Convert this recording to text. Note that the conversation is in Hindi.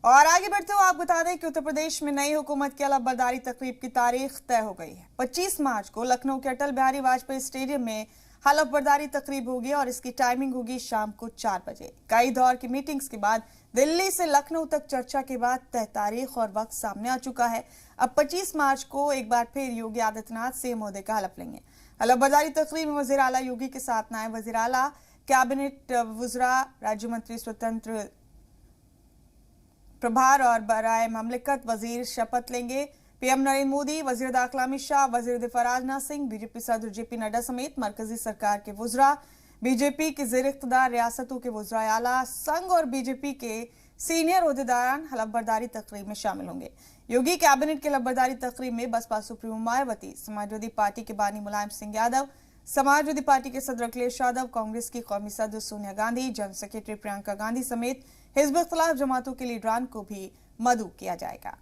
और आगे बढ़ते हुए आप बता दें कि उत्तर प्रदेश में नई हुकूमत की हलफबरदारी तकरीब की तारीख तय हो गई है। 25 मार्च को लखनऊ के अटल बिहारी वाजपेयी स्टेडियम में हलफबरदारी तकरीब होगी और इसकी टाइमिंग होगी शाम को 4 बजे। कई दौर की मीटिंग्स के बाद दिल्ली से लखनऊ तक चर्चा के बाद तय तारीख और वक्त सामने आ चुका है। अब 25 मार्च को एक बार फिर योगी आदित्यनाथ सीएम ओहदे का हलफ लेंगे। हलफबरदारी तकरीब में वजीर आला योगी के साथ नायब वजीर आला, कैबिनेट वुज़रा, राज्य मंत्री, स्वतंत्र प्रभार और बराए ममलिकत वजीर शपथ लेंगे। पीएम नरेंद्र मोदी, वजीर दाखिला अमित शाह, वजीर दिफा राजनाथ सिंह, बीजेपी सदर जेपी नड्डा समेत मरकजी सरकार के वुज़रा, बीजेपी के ज़ेर इख्तियार रियासतों के वुज़रा आला, संघ और बीजेपी के सीनियर ओहदेदारान हलफबरदारी तकरीब में शामिल होंगे। योगी कैबिनेट की हलफबरदारी तकरीब में बसपा सुप्रीमो मायावती, समाजवादी पार्टी के बानी मुलायम सिंह यादव, समाजवादी पार्टी के सदर अखिलेश यादव, कांग्रेस की कौमी सदर सोनिया गांधी, जनरल सेक्रेटरी प्रियंका गांधी समेत हिज़्ब-उल-इख्तिलाफ जमातों के लीडरान को भी मदऊ किया जाएगा।